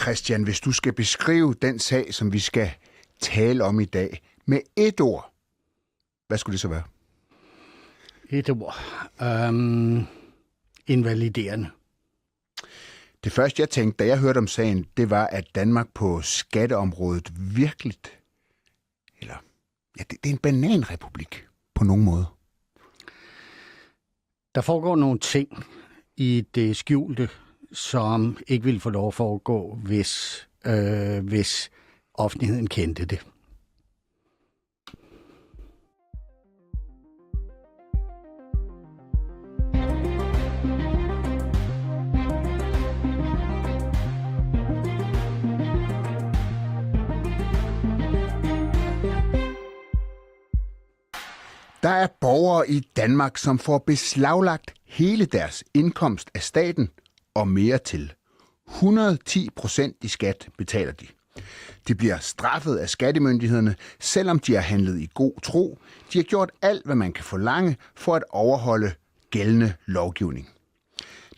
Christian, hvis du skal beskrive den sag, som vi skal tale om i dag, med et ord, hvad skulle det så være? Et ord. Invaliderende. Det første, jeg tænkte, da jeg hørte om sagen, det var, at Danmark på skatteområdet virkelig, det er en bananrepublik på nogen måde. Der foregår nogle ting i det skjulte, som ikke ville få lov at foregå, hvis offentligheden kendte det. Der er borgere i Danmark, som får beslaglagt hele deres indkomst af staten og mere til. 110% i skat betaler de. De bliver straffet af skattemyndighederne, selvom de har handlet i god tro. De har gjort alt, hvad man kan forlange for at overholde gældende lovgivning.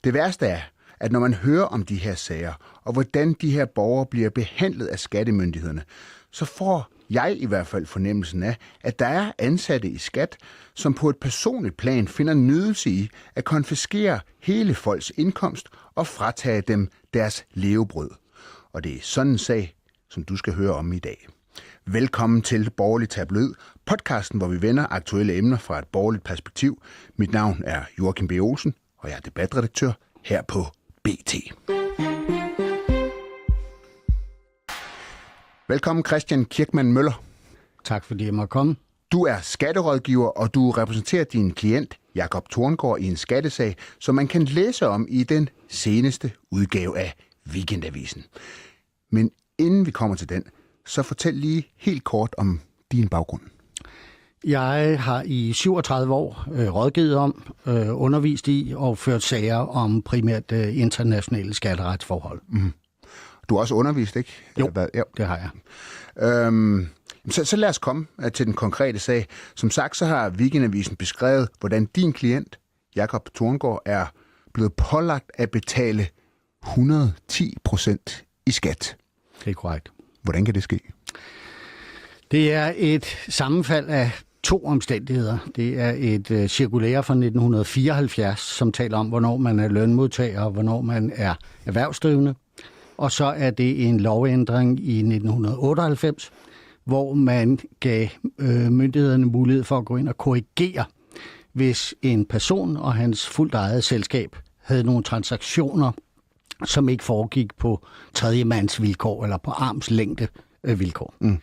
Det værste er, at når man hører om de her sager, og hvordan de her borgere bliver behandlet af skattemyndighederne, så får jeg i hvert fald fornemmelsen af, at der er ansatte i skat, som på et personligt plan finder nydelse i at konfiskere hele folks indkomst og fratage dem deres levebrød. Og det er sådan en sag, som du skal høre om i dag. Velkommen til Borgerlig Tabloid, podcasten, hvor vi vender aktuelle emner fra et borgerligt perspektiv. Mit navn er Joachim B. Olsen, og jeg er debatredaktør her på BT. Velkommen Christian Kirkman Møller. Tak fordi jeg måtte komme. Du er skatterådgiver, og du repræsenterer din klient Jakob Torngaard i en skattesag, som man kan læse om i den seneste udgave af Weekendavisen. Men inden vi kommer til den, så fortæl lige helt kort om din baggrund. Jeg har i 37 år rådgivet om, undervist i og ført sager om primært internationale skatteretsforhold. Mm. Du har også undervist, ikke? Jo, det har jeg. Så lad os komme til den konkrete sag. Som sagt, så har Weekendavisen beskrevet, hvordan din klient, Jakob Torngaard, er blevet pålagt at betale 110% i skat. Det er korrekt. Hvordan kan det ske? Det er et sammenfald af to omstændigheder. Det er et cirkulære fra 1974, som taler om, hvornår man er lønmodtager og hvornår man er erhvervsdrivende. Og så er det en lovændring i 1998, hvor man gav myndighederne mulighed for at gå ind og korrigere, hvis en person og hans fuldt eget selskab havde nogle transaktioner, som ikke foregik på tredjemands vilkår eller på armslængde vilkår. Mm.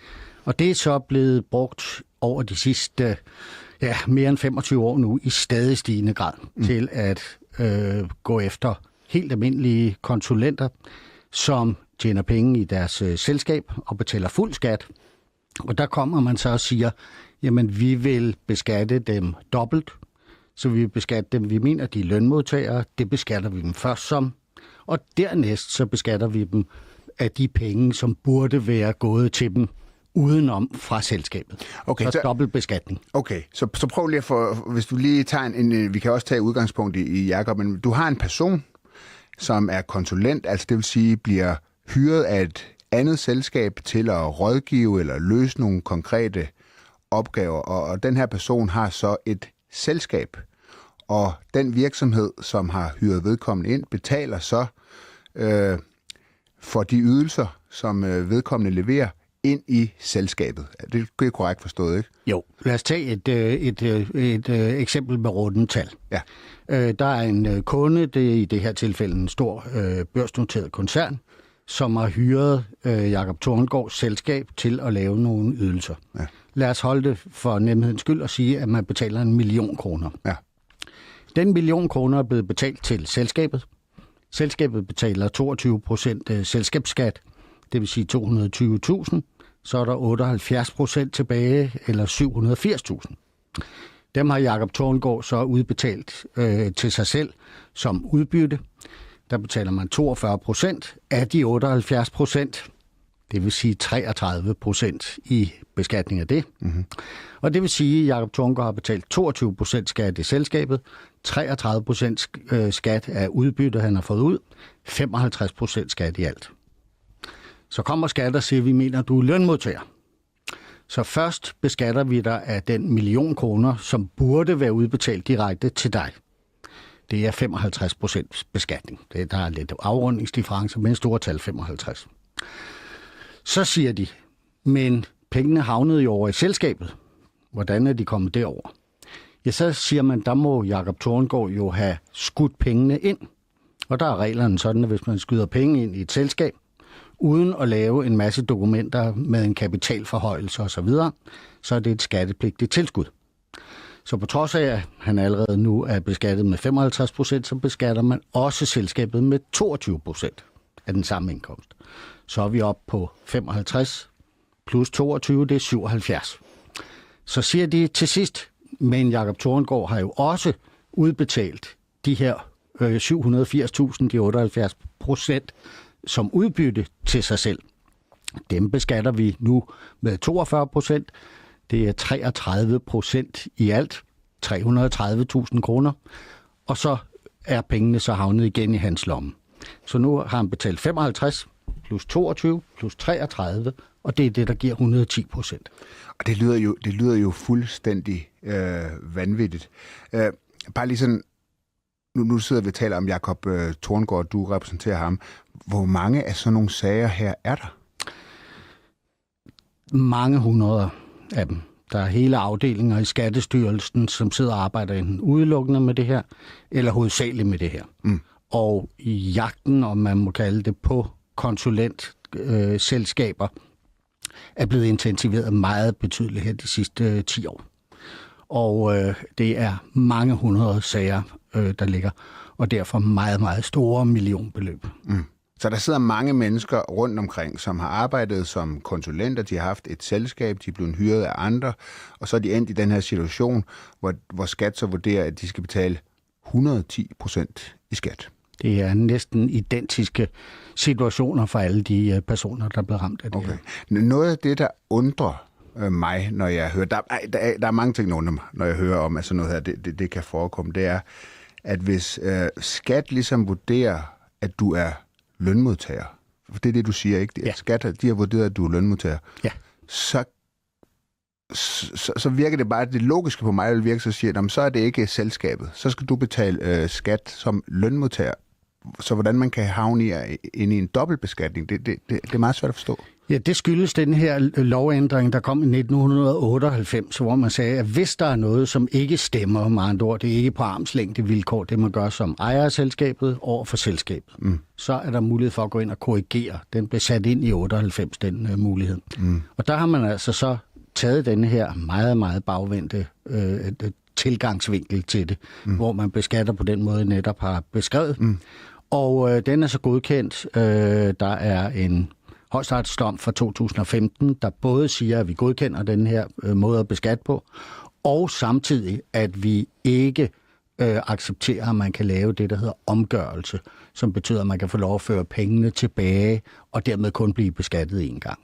Og det er så blevet brugt over de sidste mere end 25 år nu i stadig stigende grad til at gå efter helt almindelige konsulenter, som tjener penge i deres selskab og betaler fuld skat. Og der kommer man så og siger, jamen vi vil beskatte dem dobbelt, så vi vil beskatte dem, vi mener, de er lønmodtagere, det beskatter vi dem først som, og dernæst så beskatter vi dem af de penge, som burde være gået til dem udenom fra selskabet. Okay, så dobbelt beskatning. Okay, så prøv lige at få, hvis du lige tager vi kan også tage udgangspunkt i Jakob, men du har en person, som er konsulent, altså det vil sige, bliver hyret af et andet selskab til at rådgive eller løse nogle konkrete opgaver, og den her person har så et selskab, og den virksomhed, som har hyret vedkommende ind, betaler så for de ydelser, som vedkommende leverer ind i selskabet. Det er korrekt forstået, ikke? Jo, lad os tage et eksempel med rundt tal. Ja. Der er en kunde, det er i det her tilfælde en stor børsnoteret koncern, som har hyret Jakob Torngaards selskab til at lave nogle ydelser. Ja. Lad os holde det for nemhedens skyld og sige, at man betaler 1 million kroner. Ja. Den 1 million kroner er blevet betalt til selskabet. Selskabet betaler 22% selskabsskat, det vil sige 220.000. Så er der 78% tilbage, eller 780.000. Dem har Jakob Torngaard så udbetalt til sig selv som udbytte. Der betaler man 42% af de 78%. Det vil sige 33% i beskatning af det. Mm-hmm. Og det vil sige, at Jakob Torngaard har betalt 22% skat i selskabet, 33% skat af udbytte, han har fået ud, 55% skat i alt. Så kommer skat og siger, at vi mener, at du er lønmodtager. Så først beskatter vi dig af den 1 million kroner, som burde være udbetalt direkte til dig. Det er 55% beskatning. Der er lidt afrundingsdifference, men store tal 55. Så siger de, men pengene havnede jo over i selskabet. Hvordan er de kommet derover? Ja, så siger man, der må Jakob Torngaard jo have skudt pengene ind. Og der er reglerne sådan, at hvis man skyder penge ind i et selskab, uden at lave en masse dokumenter med en kapitalforhøjelse osv., så er det et skattepligtigt tilskud. Så på trods af, at han allerede nu er beskattet med 55%, så beskatter man også selskabet med 22% af den samme indkomst. Så er vi oppe på 55 plus 22, det er 77. Så siger de til sidst, men Jakob Torngaard har jo også udbetalt de her 780.000, de 78%, som udbytte til sig selv. Dem beskatter vi nu med 42%. Det er 33% i alt, 330.000 kroner. Og så er pengene så havnet igen i hans lomme. Så nu har han betalt 55 plus 22 plus 33, og det er det, der giver 110%. Og det lyder jo fuldstændig vanvittigt. Bare lige sådan, nu sidder vi og taler om Jakob Torngaard, du repræsenterer ham. Hvor mange af sådan nogle sager her er der? Mange hundrede af dem. Der er hele afdelinger i Skattestyrelsen, som sidder og arbejder enten udelukkende med det her, eller hovedsageligt med det her. Og i jagten, om man må kalde det, på konsulentselskaber, er blevet intensiveret meget betydeligt her de sidste 10 år. Og det er mange hundrede sager, der ligger, og derfor meget, meget store millionbeløb. Så der sidder mange mennesker rundt omkring, som har arbejdet som konsulenter, de har haft et selskab, de er blevet hyret af andre, og så er de endt i den her situation, hvor skat så vurderer, at de skal betale 110% i skat. Det er næsten identiske situationer for alle de personer, der er blevet ramt af det. Okay. Noget af det, der undrer mig, når jeg hører, der er mange ting, når jeg hører om, at sådan noget her, det kan forekomme, det er, at hvis skat ligesom vurderer, at du er lønmodtager, for det er det, du siger, ikke? Ja. Skat, de har vurderet, at du er lønmodtager. Ja. Så virker det bare, at det logiske på mig vil virke, så siger, så er det ikke selskabet. Så skal du betale skat som lønmodtager. Så hvordan man kan havne ind i en dobbeltbeskatning, det er meget svært at forstå. Ja, det skyldes den her lovændring, der kom i 1998, hvor man sagde, at hvis der er noget, som ikke stemmer med andre ord, det er ikke på armslængde vilkår, det man gør som ejer af selskabet over for selskabet, så er der mulighed for at gå ind og korrigere. Den blev sat ind i 98, den mulighed. Og der har man altså så taget denne her meget, meget bagvendte tilgangsvinkel til det, hvor man beskatter på den måde, jeg netop har beskrevet. Og den er så godkendt. Der er en højesteretsdom fra 2015, der både siger, at vi godkender den her måde at beskatte på, og samtidig, at vi ikke accepterer, at man kan lave det, der hedder omgørelse, som betyder, at man kan få lov at føre pengene tilbage, og dermed kun blive beskattet en gang.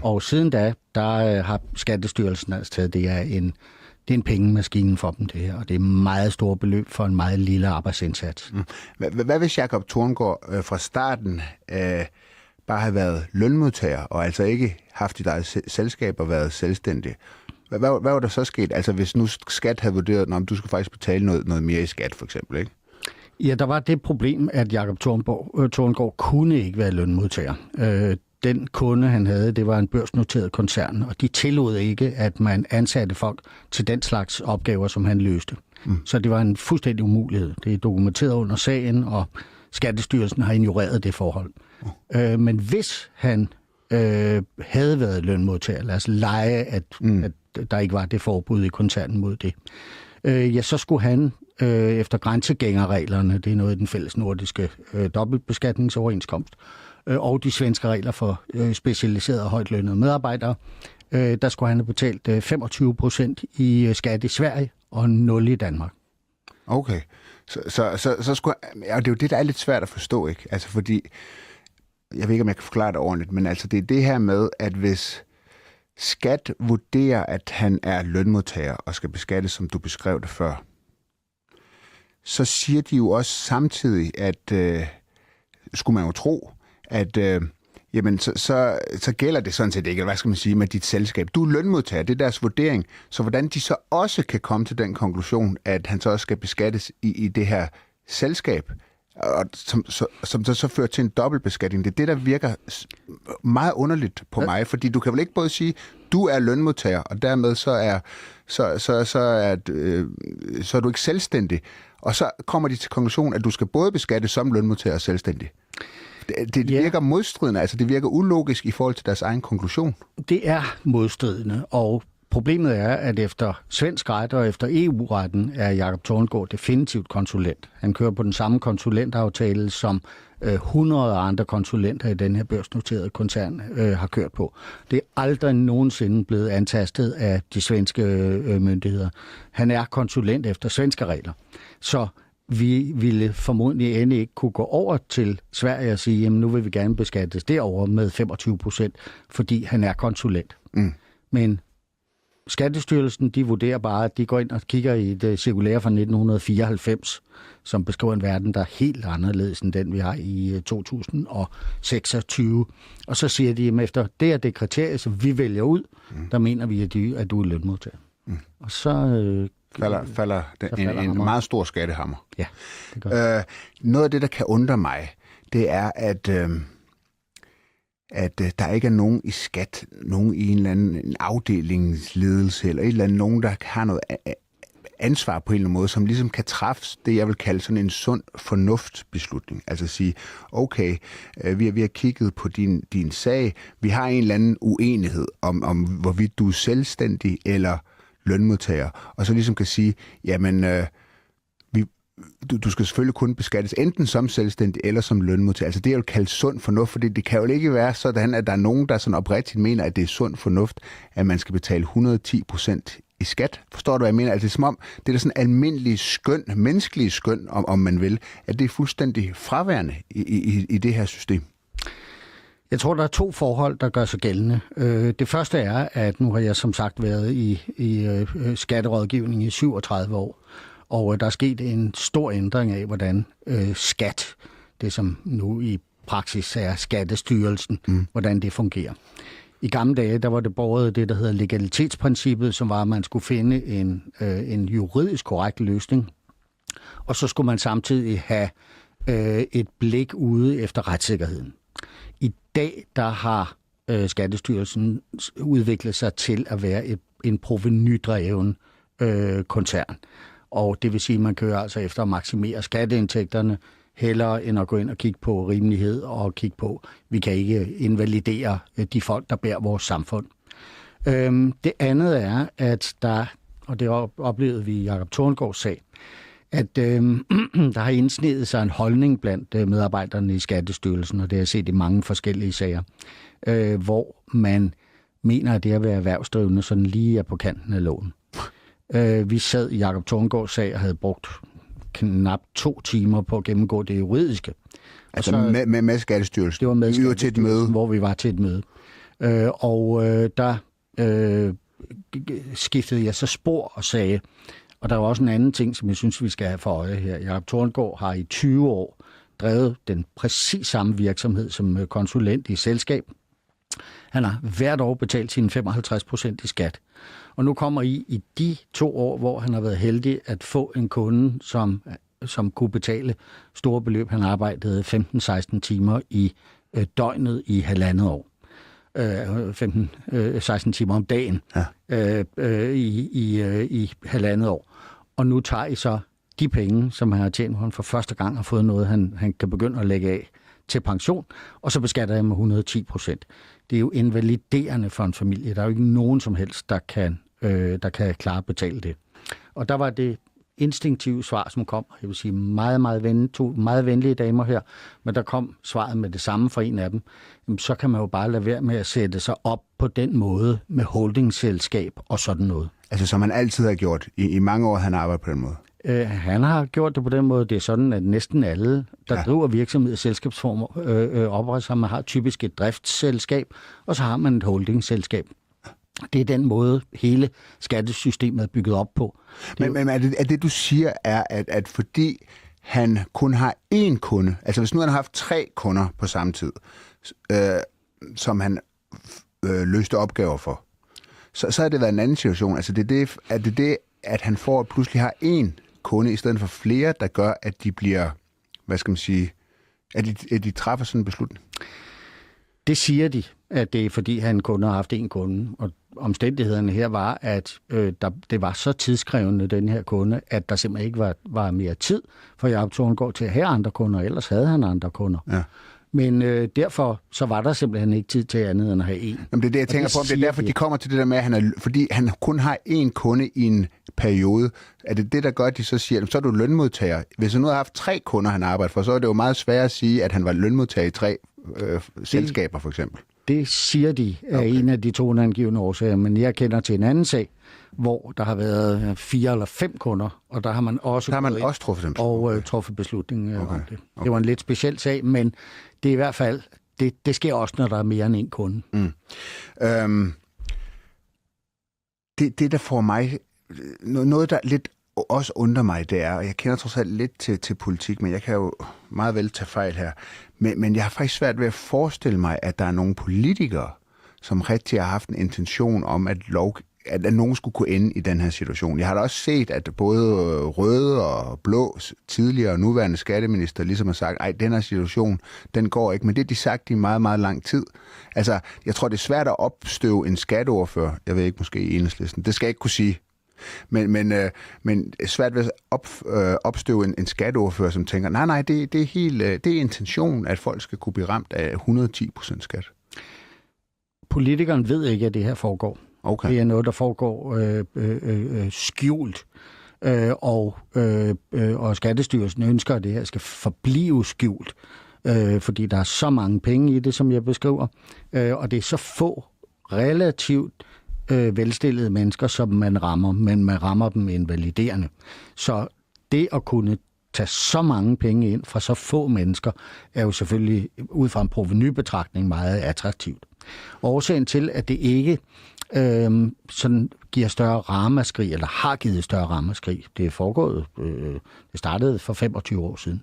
Og siden da, der har Skattestyrelsen altså taget, det er en pengemaskine for dem, det her, og det er meget store beløb for en meget lille arbejdsindsats. Hvad hvis Jakob Torngaard fra starten bare havde været lønmodtager, og altså ikke haft sit eget selskab og været selvstændig? Hvad var der så sket? Altså hvis nu skat havde vurderet, at du skulle faktisk betale noget mere i skat, for eksempel, ikke? Ja, der var det problem, at Jakob Torngaard kunne ikke være lønmodtager. Den kunde, han havde, det var en børsnoteret koncern, og de tillod ikke, at man ansatte folk til den slags opgaver, som han løste. Så det var en fuldstændig umulighed. Det er dokumenteret under sagen, og Skattestyrelsen har ignoreret det forhold. Men hvis han havde været lønmodtager, lad os lege, at der ikke var det forbud i koncernen mod det, ja, så skulle han efter grænsegængerreglerne, det er noget i den fælles nordiske dobbeltbeskatningsoverenskomst, og de svenske regler for specialiserede og højt lønnede medarbejdere, der skulle han have betalt 25% i skat i Sverige og 0 i Danmark. Okay, så skulle, ja, det er jo det, der er lidt svært at forstå, ikke? Altså fordi, jeg ved ikke, om jeg kan forklare det ordentligt, men altså det er det her med, at hvis skat vurderer, at han er lønmodtager og skal beskattes, som du beskrev det før, så siger de jo også samtidig, at skulle man jo tro, at jamen så gælder det sådan set ikke, hvad skal man sige, med dit selskab. Du er lønmodtager, det er deres vurdering. Så hvordan de så også kan komme til den konklusion, at han så også skal beskattes i det her selskab, og som så fører til en dobbeltbeskatning. Det er det, der virker meget underligt på mig, fordi du kan vel ikke både sige, du er lønmodtager, og dermed så er du ikke selvstændig, og så kommer de til konklusionen, at du skal både beskattes som lønmodtager og selvstændig. Det virker modstridende, altså det virker ulogisk i forhold til deres egen konklusion. Det er modstridende, og problemet er, at efter svensk ret og efter EU-retten er Jakob Torngaard definitivt konsulent. Han kører på den samme konsulentaftale, som 100 andre konsulenter i den her børsnoterede koncern har kørt på. Det er aldrig nogensinde blevet antastet af de svenske myndigheder. Han er konsulent efter svenske regler. Så vi ville formodentlig endelig ikke kunne gå over til Sverige og sige, jamen nu vil vi gerne beskattes derovre med 25%, fordi han er konsulent. Men Skattestyrelsen, de vurderer bare, at de går ind og kigger i et cirkulære fra 1994, som beskriver en verden, der er helt anderledes end den, vi har i 2026. Og så siger de, at efter det kriterie, som vi vælger ud, der mener vi, at du er lønmodtager. Og så falder en meget stor skattehammer. Ja, det gør noget af det, der kan undre mig, det er, at der ikke er nogen i skat, nogen i en eller anden afdelingsledelse, eller et eller andet, nogen, der har noget ansvar på en eller anden måde, som ligesom kan træffe det, jeg vil kalde sådan en sund fornuftsbeslutning. Altså sige, okay, vi har kigget på din sag, vi har en eller anden uenighed om hvorvidt du er selvstændig eller lønmodtager, og så ligesom kan sige, jamen, du skal selvfølgelig kun beskattes enten som selvstændig eller som lønmodtager. Altså det er jo kaldt sund fornuft, fordi det kan jo ikke være sådan, at der er nogen, der sådan oprigtigt mener, at det er sund fornuft, at man skal betale 110% i skat. Forstår du, hvad jeg mener? Altså det er som om, det er sådan almindelig skøn, menneskelig skøn, om man vil, at det er fuldstændig fraværende i det her system. Jeg tror, der er 2 forhold, der gør sig gældende. Det første er, at nu har jeg som sagt været i skatterådgivning i 37 år, og der er sket en stor ændring af, hvordan skat, det som nu i praksis er Skattestyrelsen, hvordan det fungerer. I gamle dage, der var det båret det, der hedder legalitetsprincippet, som var, at man skulle finde en juridisk korrekt løsning, og så skulle man samtidig have et blik ude efter retssikkerheden. I dag, der har Skattestyrelsen udviklet sig til at være en provenydreven koncern. Og det vil sige, at man kører altså efter at maksimere skatteindtægterne, hellere end at gå ind og kigge på rimelighed og kigge på, vi kan ikke invalidere de folk, der bærer vores samfund. Det andet er, at og det oplevede vi i Jakob Torngaards sag, at der har indsneget sig en holdning blandt medarbejderne i Skattestyrelsen, og det har jeg set i mange forskellige sager, hvor man mener, at det at være erhvervsdrivende sådan lige er på kanten af loven. Vi sad i Jakob Torngaards sag og havde brugt knap 2 timer på at gennemgå det juridiske. Altså så, med Skattestyrelsen? Det var med vi var til et møde? Hvor vi var til et møde. Der skiftede jeg så spor og sagde, og der var også en anden ting, som jeg synes, vi skal have for øje her. Jakob Torngaard har i 20 år drevet den præcis samme virksomhed som konsulent i selskab. Han har hvert år betalt sine 55% i skat. Og nu kommer I de 2 år, hvor han har været heldig at få en kunde, som kunne betale store beløb. Han arbejdede 15-16 timer i døgnet i 1,5 år. 16 timer om dagen i 1,5 år. Og nu tager I så de penge, som han har tjent, hvor han for første gang har fået noget, han kan begynde at lægge af til pension, og så beskatter jeg med 110%. Det er jo invaliderende for en familie. Der er jo ikke nogen som helst, der kan klare at betale det. Og der var det instinktive svar, som kom, jeg vil sige meget venlige damer her, men der kom svaret med det samme for en af dem. Jamen, så kan man jo bare lade være med at sætte sig op på den måde med holdingselskab og sådan noget. Altså som man altid har gjort. I mange år han har arbejdet på den måde. Han har gjort det på den måde. Det er sådan, at næsten alle, der driver virksomhed i selskabsformer, opretter sig. Man har typisk et driftsselskab, og så har man et holdingselskab. Det er den måde, hele skattesystemet er bygget op på. Men er det, du siger, er, at fordi han kun har én kunde, altså hvis nu han har haft 3 kunder på samme tid, som han løste opgaver for, så har det været en anden situation. Altså er det, at han pludselig har én kunde i stedet for flere, der gør, at de bliver, hvad skal man sige, at de træffer sådan en beslutning? Det siger de, at det er fordi, han kun har haft én kunde. Og omstændighederne her var, at det var så tidskrævende, den her kunde, at der simpelthen ikke var mere tid for Jakob Torngaard til at have andre kunder. Ellers havde han andre kunder. Ja. Men derfor så var der simpelthen ikke tid til andet end at have én. Jamen, det er det, jeg tænker på. Det er derfor, de kommer til det der med, at fordi han kun har én kunde i en periode. Er det det, der gør, at de så siger, så er du lønmodtager? Hvis han nu har haft 3 kunder, han arbejder for, så er det jo meget svært at sige, at han var lønmodtager i 3 selskaber, for eksempel. Det siger de er en af de 2 angivne årsager, men jeg kender til en anden sag, hvor der har været 4 eller 5 kunder, og der har man også, truffet beslutning om det. Okay. Det var en lidt speciel sag, men det er i hvert fald, det sker også, når der er mere end 1 kunde. Det, der får mig, noget der lidt også undrer mig, det er, og jeg kender trods alt lidt til politik, men jeg kan jo meget vel tage fejl her, men jeg har faktisk svært ved at forestille mig, at der er nogle politikere, som rigtig har haft en intention om, at nogen skulle kunne ende i den her situation. Jeg har da også set, at både røde og blå tidligere og nuværende skatteminister ligesom har sagt, ej, den her situation, den går ikke. Men det har de sagt i meget, meget lang tid. Altså, jeg tror, det er svært at opstøve en skatteordfører. Jeg ved ikke, måske i Enhedslisten. Det skal jeg ikke kunne sige. Men svært ved at opstøve en skatteordfører, som tænker, nej, det er intentionen, at folk skal kunne blive ramt af 110% skat. Politikeren ved ikke, at det her foregår. Okay. Det er noget, der foregår skjult, og Skattestyrelsen ønsker, at det her skal forblive skjult, fordi der er så mange penge i det, som jeg beskriver, og det er så få relativt velstillede mennesker, som man rammer, men man rammer dem invaliderende. Så det at kunne tage så mange penge ind fra så få mennesker, er jo selvfølgelig ud fra en provenubetragtning meget attraktivt. Årsagen til, at det ikke sådan giver større ramaskrig, eller har givet større ramaskrig, det er foregået, det startede for 25 år siden,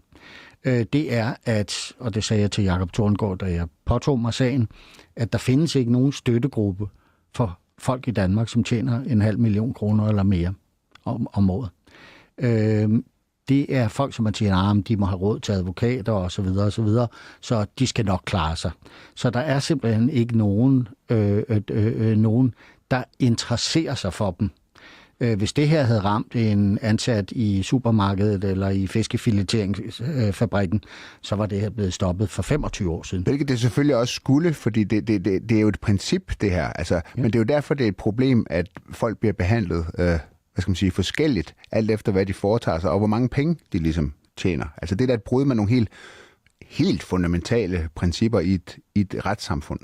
det er, at, og det sagde jeg til Jakob Torngaard, da jeg påtog mig sagen, at der findes ikke nogen støttegruppe for folk i Danmark, som tjener 500.000 kroner eller mere om året. Det er folk, som man siger, de må have råd til advokater og så videre, så de skal nok klare sig. Så der er simpelthen ikke nogen, der interesserer sig for dem. Hvis det her havde ramt en ansat i supermarkedet eller i fiskefileteringsfabrikken, så var det her blevet stoppet for 25 år siden. Hvilket det selvfølgelig også skulle, fordi det er jo et princip, det her. Altså, ja. Men det er jo derfor, det er et problem, at folk bliver behandlet forskelligt, alt efter hvad de foretager sig, og hvor mange penge de ligesom tjener. Altså det er da et brud med nogle helt fundamentale principper i et retssamfund.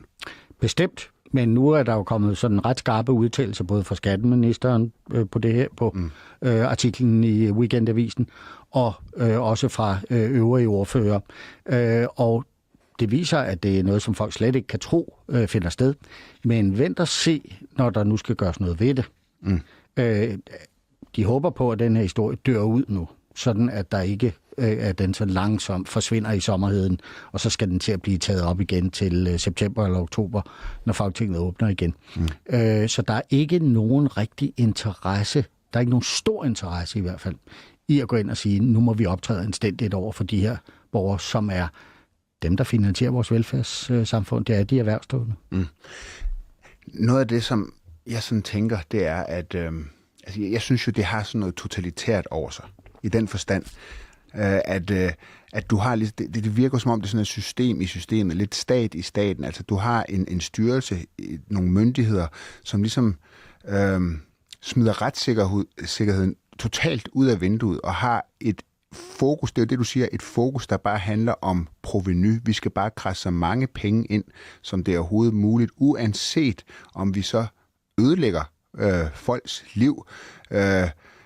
Bestemt. Men nu er der jo kommet sådan ret skarpe udtalelser, både fra skatteministeren på det her, på artiklen i Weekendavisen, og også fra øvrige ordfører. Og det viser, at det er noget, som folk slet ikke kan tro finder sted. Men vent og se, når der nu skal gøres noget ved det. De håber på, at den her historie dør ud nu, sådan at der ikke at den så langsomt forsvinder i sommerheden, og så skal den til at blive taget op igen til september eller oktober, når Folketinget åbner igen. Så der er ikke nogen rigtig interesse, der er ikke nogen stor interesse i hvert fald, i at gå ind og sige, nu må vi optræde anstændigt over for de her borgere, som er dem, der finansierer vores velfærdssamfund, det er de erhvervsdrivende. Noget af det, som jeg sådan tænker, det er, at jeg synes jo, det har sådan noget totalitært over sig, i den forstand, at du har det virker som om det er sådan et system i systemet, lidt stat i staten. Altså du har en styrelse, nogle myndigheder, som ligesom smider retssikkerheden totalt ud af vinduet og har et fokus, det er jo det du siger, et fokus, der bare handler om provenu. Vi skal bare krasse så mange penge ind, som det er overhovedet muligt, uanset om vi så ødelægger folks liv.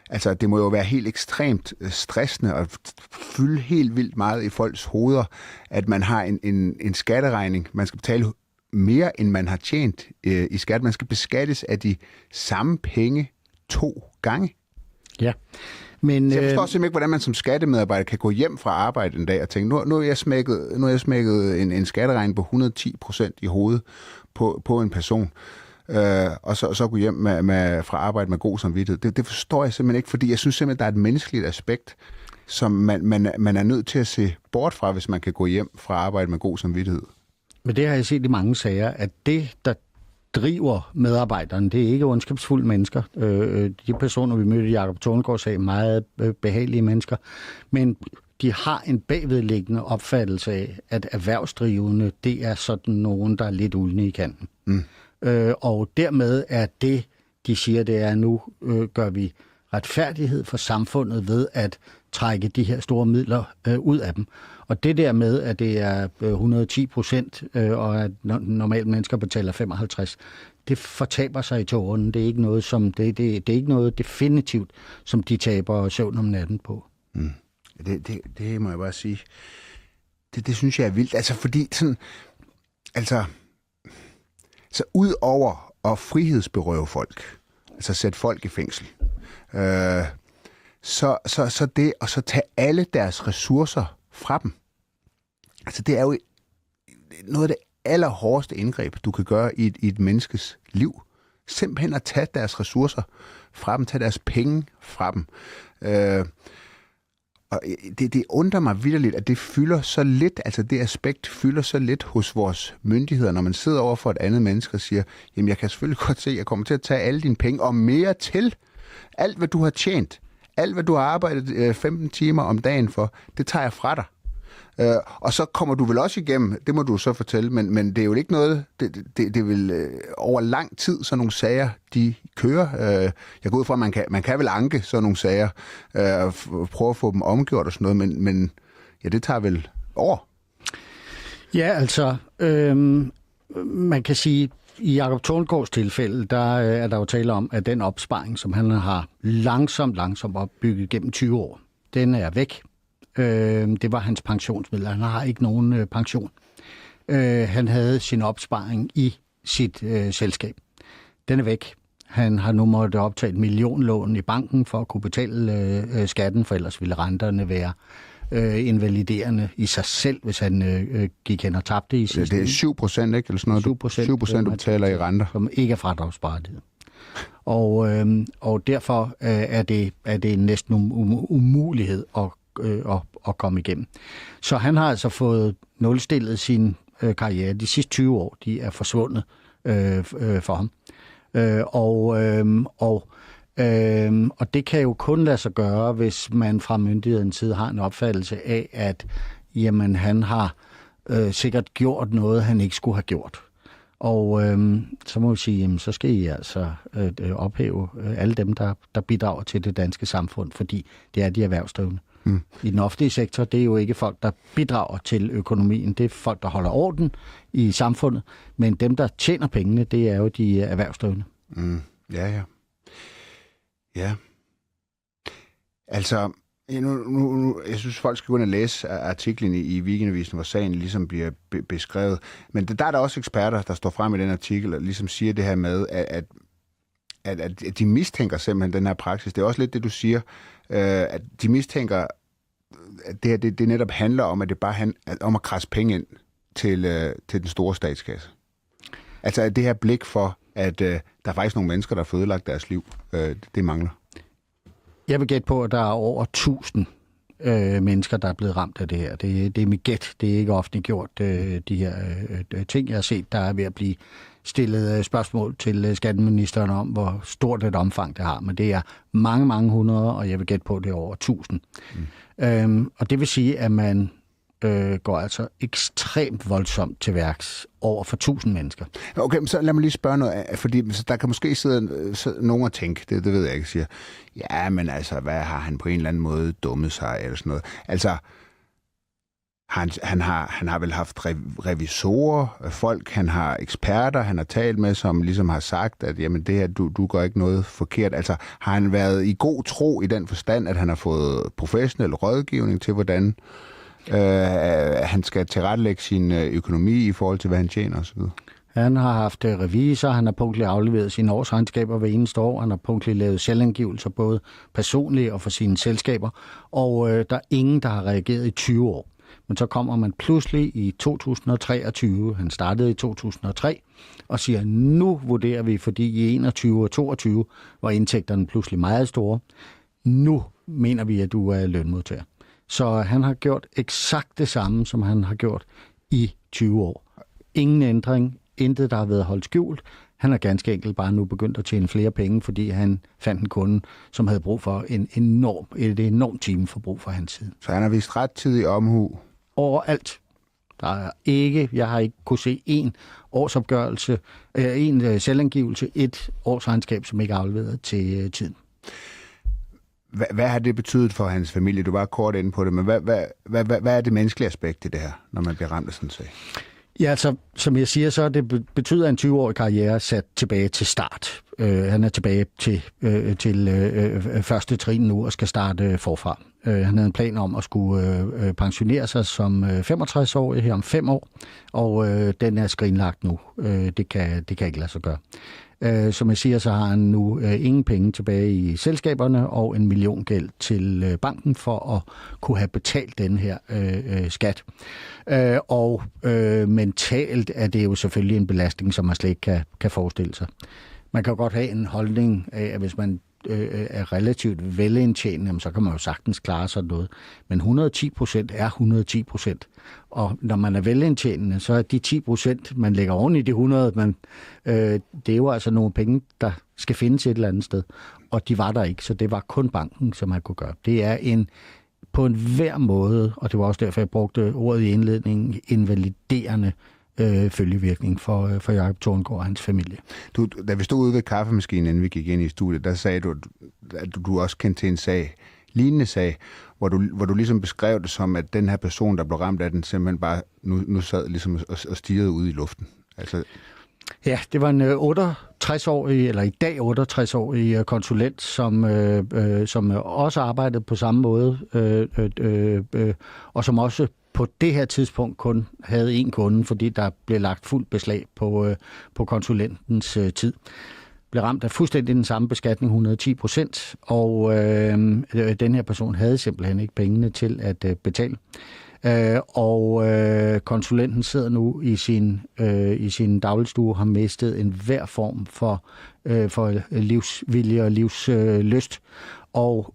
Altså, det må jo være helt ekstremt stressende og fylde helt vildt meget i folks hoveder, at man har en skatteregning. Man skal betale mere, end man har tjent i skat. Man skal beskattes af de samme penge 2 gange. Ja. Men, så jeg forstår simpelthen ikke, hvordan man som skattemedarbejder kan gå hjem fra arbejde en dag og tænke, nu har jeg smækket en skatteregning på 110% i hovedet på en person, og så gå hjem fra arbejde med god samvittighed. Det forstår jeg simpelthen ikke, fordi jeg synes simpelthen, der er et menneskeligt aspekt, som man er nødt til at se bort fra, hvis man kan gå hjem fra arbejde med god samvittighed. Men det har jeg set i mange sager, at det, der driver medarbejderne, det er ikke ondskabsfulde mennesker. De personer, vi mødte i Jakob Torngaards sag, meget behagelige mennesker, men de har en bagvedliggende opfattelse af, at erhvervsdrivende, det er sådan nogen, der er lidt uldne i kanten. Og dermed er det, de siger, det er, nu gør vi retfærdighed for samfundet ved at trække de her store midler ud af dem. Og det der med, at det er 110%, og at normalt mennesker betaler 55%, det fortaber sig i tårerne. Det er ikke noget, det er ikke noget definitivt, som de taber søvn om natten på. Det må jeg bare sige. Det synes jeg er vildt. Altså fordi sådan, så ud over at frihedsberøve folk, altså sætte folk i fængsel, så det at så tage alle deres ressourcer fra dem. Altså det er jo noget af det allerhårdeste indgreb, du kan gøre i et menneskes liv. Simpelthen at tage deres ressourcer fra dem, tage deres penge fra dem. Og det undrer mig vitterligt, at det fylder så lidt, altså det aspekt fylder så lidt hos vores myndigheder, når man sidder over for et andet menneske og siger, jamen jeg kan selvfølgelig godt se, at jeg kommer til at tage alle dine penge og mere til. Alt hvad du har tjent, alt hvad du har arbejdet 15 timer om dagen for, det tager jeg fra dig. Og så kommer du vel også igennem, det må du så fortælle, men det er jo ikke noget, det vil over lang tid, sådan nogle sager, de kører. Jeg går ud fra, at man kan vel anke sådan nogle sager, og prøve at få dem omgjort og sådan noget, men ja, det tager vel år. Ja, altså, man kan sige, i Jakob Torngaards tilfælde, der er der jo tale om, at den opsparing, som han har langsomt opbygget gennem 20 år, den er væk. Det var hans pensionsmidler. Han har ikke nogen pension. Han havde sin opsparing i sit selskab. Den er væk. Han har nu måttet optage et millionlån i banken for at kunne betale skatten, for ellers ville renterne være invaliderende i sig selv, hvis han gik hen og tabte i sidste. Det er 7%, ikke? Eller sådan noget. 7% du betaler i renter. Som ikke er fradragsberettiget. Og derfor er det næsten umulighed at komme igennem. Så han har altså fået nulstillet sin karriere. De sidste 20 år, de er forsvundet for ham. Og det kan jo kun lade sig gøre, hvis man fra myndighedens side har en opfattelse af, at jamen, han har sikkert gjort noget, han ikke skulle have gjort. Og så må vi sige, jamen, så skal I altså ophæve alle dem, der bidrager til det danske samfund, fordi det er de erhvervsdrivende. I den offentlige sektor, det er jo ikke folk, der bidrager til økonomien. Det er folk, der holder orden i samfundet. Men dem, der tjener pengene, det er jo de erhvervsdrivende. Ja. Altså, jeg synes, folk skal gå ind og læse artiklen i Weekendavisen, hvor sagen ligesom bliver beskrevet. Men der er der også eksperter, der står frem i den artikel og ligesom siger det her med, at de mistænker simpelthen den her praksis. Det er også lidt det, du siger, at de mistænker, at det netop handler om, at det bare om at krasse penge ind til den store statskasse. Altså det her blik for, at der er faktisk nogle mennesker, der har ødelagt deres liv, det mangler. Jeg vil gætte på, at der er over 1000 mennesker, der er blevet ramt af det her. Det er mit gæt. Det er ikke offentliggjort, de her ting, jeg har set. Der er ved at blive stillet spørgsmål til skatteministeren om, hvor stort et omfang det har. Men det er mange, mange hundrede, og jeg vil gætte på, at det er over 1000. Og det vil sige, at man går altså ekstremt voldsomt til værks over for 1000 mennesker. Okay, så lad mig lige spørge noget, fordi der kan måske sidde nogen og tænke, det ved jeg ikke, siger, ja, men altså, hvad har han på en eller anden måde dummet sig, eller sådan noget. Altså, han har vel haft revisorer, folk, han har eksperter, han har talt med, som ligesom har sagt, at jamen, det her, du gør ikke noget forkert. Altså, har han været i god tro i den forstand, at han har fået professionel rådgivning til, hvordan han skal tilrettelægge sin økonomi i forhold til, hvad han tjener osv.? Han har haft revisor, han har punktligt afleveret sine årsregnskaber hver eneste år, han har punktligt lavet selvangivelser, både personlige og for sine selskaber, og der er ingen, der har reageret i 20 år. Men så kommer man pludselig i 2023, han startede i 2003, og siger, nu vurderer vi, fordi i 21 og 22 var indtægterne pludselig meget store. Nu mener vi, at du er lønmodtager. Så han har gjort eksakt det samme, som han har gjort i 20 år. Ingen ændring, intet, der har været holdt skjult. Han har ganske enkelt bare nu begyndt at tjene flere penge, fordi han fandt en kunde, som havde brug for et enormt timeforbrug fra hans side. Så han har vist rettidig omhu? Overalt. Jeg har ikke kunne se en årsopgørelse, en selvangivelse, et årsregnskab, som ikke er afleveret til tiden. Hvad har det betydet for hans familie? Du var kort inde på det, men hvad er det menneskelige aspekt i det her, når man bliver ramt af sådan en sag? Ja, altså, som jeg siger, så det betyder en 20-årig karriere sat tilbage til start. Han er tilbage til første trin nu og skal starte forfra. Han havde en plan om at skulle pensionere sig som 65-årig her om 5 år, og den er skrinlagt nu. Det kan ikke lade sig gøre. Som jeg siger, så har han nu ingen penge tilbage i selskaberne og 1 million gæld til banken for at kunne have betalt den her skat. Og mentalt er det jo selvfølgelig en belastning, som man slet ikke kan forestille sig. Man kan godt have en holdning af, at hvis man er relativt velindtjenende, så kan man jo sagtens klare sådan noget. Men 110% er 110%. Og når man er velindtjenende, så er de 10%, man lægger oven i de 100, det er jo altså nogle penge, der skal findes et eller andet sted. Og de var der ikke, så det var kun banken, som man kunne gøre. Det er på en hver måde, og det var også derfor, jeg brugte ordet i indledningen, invaliderende følgevirkning for Jakob Torngaard og hans familie. Da vi stod ude ved kaffemaskinen, inden vi gik ind i studiet, der sagde du, at du også kendte til en lignende sag, hvor du ligesom beskrev det som, at den her person, der blev ramt af den, simpelthen bare nu sad ligesom og stirrede ud i luften. Altså... Ja, det var en 68-årig, eller i dag 68-årig konsulent, som også arbejdede på samme måde, og som også på det her tidspunkt kun havde en kunde, fordi der blev lagt fuld beslag på konsulentens tid. Blev ramt af fuldstændig den samme beskatning, 110%, og den her person havde simpelthen ikke pengene til at betale. Og konsulenten sidder nu i sin dagligstue, har mistet enhver form for livsvilje og livslyst, og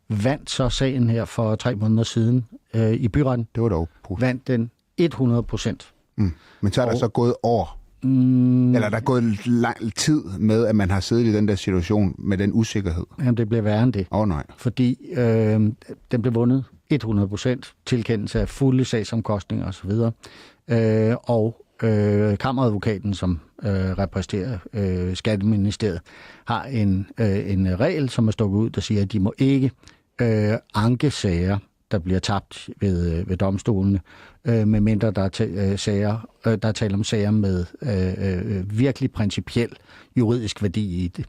vandt så sagen her for 3 måneder siden i byretten. Det var dog positivt. Vandt den 100%. Men så er der så gået år. Eller der er gået lang tid med, at man har siddet i den der situation med den usikkerhed. Jamen, det bliver værre end det. Nej. Fordi den blev vundet 100%, tilkendelse af fulde sagsomkostninger osv. Og kammeradvokaten, som repræsenterer Skatteministeriet, har en regel, som er stukket ud, der siger, at de må ikke anke sager, der bliver tabt ved domstolene, medmindre der er tale om sager med virkelig principiel juridisk værdi i det.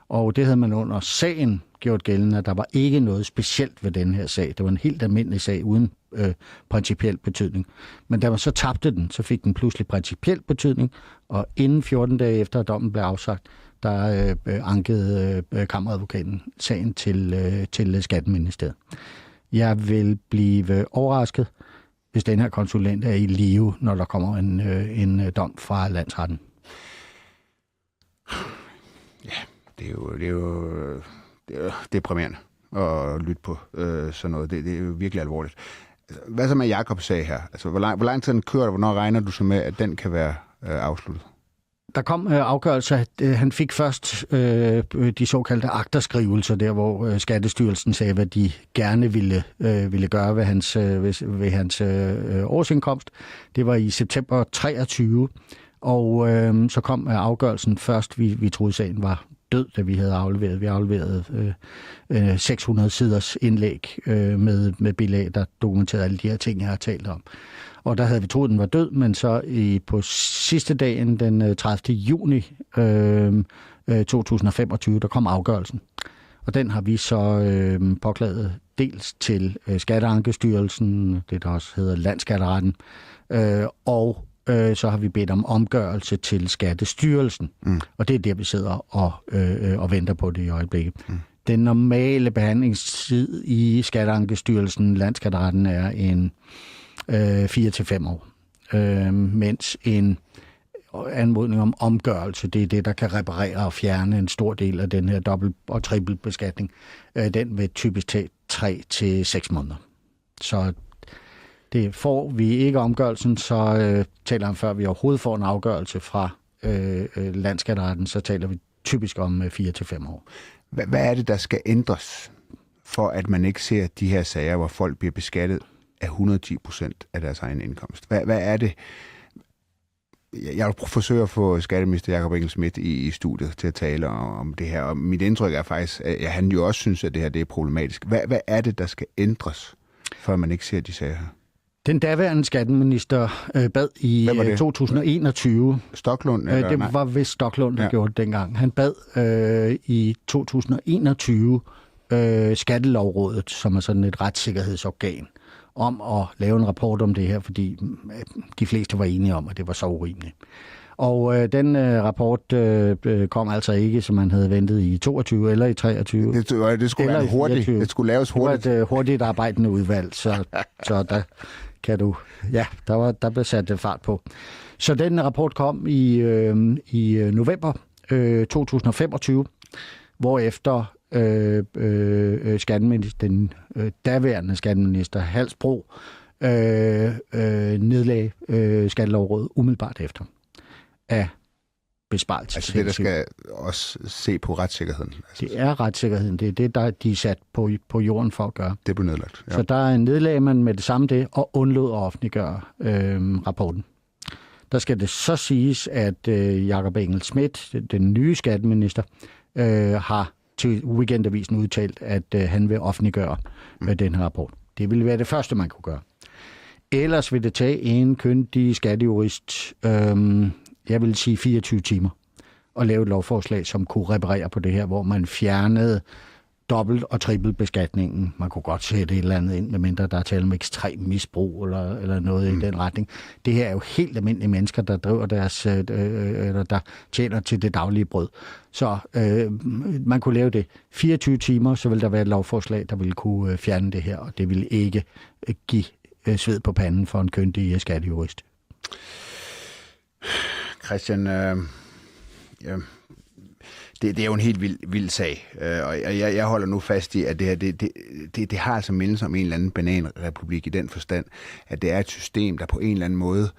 Og det havde man under sagen gjort gældende, at der var ikke noget specielt ved den her sag. Det var en helt almindelig sag uden principiel betydning. Men da man så tabte den, så fik den pludselig principiel betydning, og inden 14 dage efter, at dommen blev afsagt, der ankede kammeradvokaten sagen til Skatteministeriet. Jeg vil blive overrasket, hvis den her konsulent er i live, når der kommer en dom fra landsretten. Ja, det er jo deprimerende at lytte på sådan noget. Det er jo virkelig alvorligt. Hvad så med Jakobs sag her? Altså, hvor lang tid den kører, hvornår regner du så med, at den kan være afsluttet? Der kom afgørelser. Han fik først de såkaldte agterskrivelser, der hvor Skattestyrelsen sagde, hvad de gerne ville gøre ved hans årsindkomst. Det var i september 23, og så kom afgørelsen først. Vi troede, sagen var død, da vi havde afleveret. Vi afleverede 600 siders indlæg med bilag, der dokumenterede alle de her ting, jeg har talt om. Og der havde vi troet, den var død, men så på sidste dagen, den 30. juni 2025, der kom afgørelsen. Og den har vi så påklaget dels til Skatteankestyrelsen, det der også hedder Landsskatteretten, og så har vi bedt om omgørelse til Skattestyrelsen. Og det er der, vi sidder og venter på det i øjeblikket. Den normale behandlingstid i Skatteankestyrelsen, Landsskatteretten, er en 4-5 år. Mens en anmodning om omgørelse, det er det, der kan reparere og fjerne en stor del af den her dobbelt- og trippelbeskatning. Den vil typisk tage 3-6 måneder. Så det får vi ikke omgørelsen, så taler han før vi overhovedet får en afgørelse fra Landsskatteretten, så taler vi typisk om 4-5 år. Hvad er det, der skal ændres, for at man ikke ser de her sager, hvor folk bliver beskattet af 110% af deres egen indkomst? Hvad er det? Jeg vil forsøge at få skatteminister Jakob Engel-Schmidt i studiet til at tale om det her, og mit indtryk er faktisk, at han jo også synes, at det her det er problematisk. Hvad er det, der skal ændres, før man ikke ser de sager her? Den daværende skatteminister bad i 2021... Stocklund? Det var vist Stocklund, der gjorde det dengang. Han bad i 2021 Skattelovrådet, som er sådan et retssikkerhedsorgan, om at lave en rapport om det her, fordi de fleste var enige om, at det var så urimeligt. Og den rapport kom altså ikke, som man havde ventet i 22 eller i 23. Det skulle være hurtigt. Det skulle laves hurtigt. Det var et hurtigt arbejdende udvalg, så der kan du... Ja, der blev sat fart på. Så den rapport kom i november 2025, hvorefter den daværende skatteminister Halsbro nedlagde Skattelovrådet umiddelbart efter af besparelse. Altså det, der skal også se på retssikkerheden. Det er retssikkerheden. Det er det, der de er sat på jorden for at gøre. Det blev nedlagt. Ja. Så der nedlagde man med det samme det og undlod at offentliggøre rapporten. Der skal det så siges, at Jakob Engel-Schmidt, den nye skatteminister, har til Weekendavisen udtalt, at han vil offentliggøre den her rapport. Det ville være det første, man kunne gøre. Ellers vil det tage en kyndig skattejurist, jeg vil sige 24 timer, og lave et lovforslag, som kunne reparere på det her, hvor man fjernede dobbelt- og trippelbeskatningen. Man kunne godt sætte et eller andet ind, medmindre der er tale om ekstrem misbrug eller noget i den retning. Det her er jo helt almindelige mennesker, der driver deres, eller der tjener til det daglige brød. Så man kunne lave det 24 timer, så vil der være et lovforslag, der ville kunne fjerne det her, og det ville ikke give sved på panden for en kyndig skattejurist. Christian, det er jo en helt vild sag, og jeg holder nu fast i, at det her, det har altså mindelse om en eller anden bananrepublik i den forstand, at det er et system, der på en eller anden måde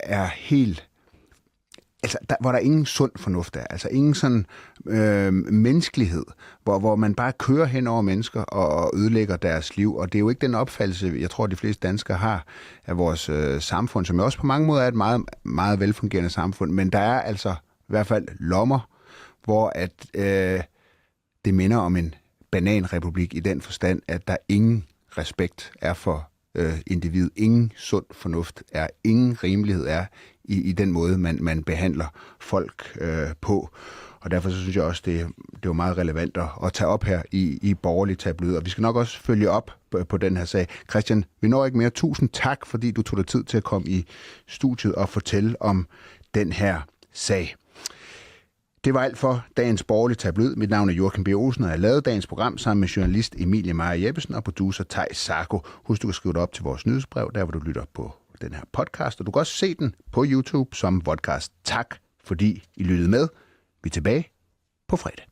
er helt... Altså, hvor der ingen sund fornuft er, altså ingen sådan menneskelighed, hvor man bare kører hen over mennesker og ødelægger deres liv, og det er jo ikke den opfattelse, jeg tror, de fleste danskere har af vores samfund, som jo også på mange måder er et meget, meget velfungerende samfund, men der er altså i hvert fald lommer, hvor at det minder om en bananrepublik i den forstand, at der ingen respekt er for individ, ingen sund fornuft er, ingen rimelighed er i den måde, man behandler folk på. Og derfor så synes jeg også, det er meget relevant at tage op her i borgerlig tabloid. Og vi skal nok også følge op på den her sag. Christian, vi når ikke mere. Tusind tak, fordi du tog dig tid til at komme i studiet og fortælle om den her sag. Det var alt for dagens borgerlige tabloid. Mit navn er Joachim B. Olsen, og jeg har lavet dagens program sammen med journalist Emilie Meyer Jeppesen og producer Theis Sarko. Husk, du kan skrive dig op til vores nyhedsbrev, der hvor du lytter på den her podcast. Og du kan også se den på YouTube som podcast. Tak, fordi I lyttede med. Vi er tilbage på fredag.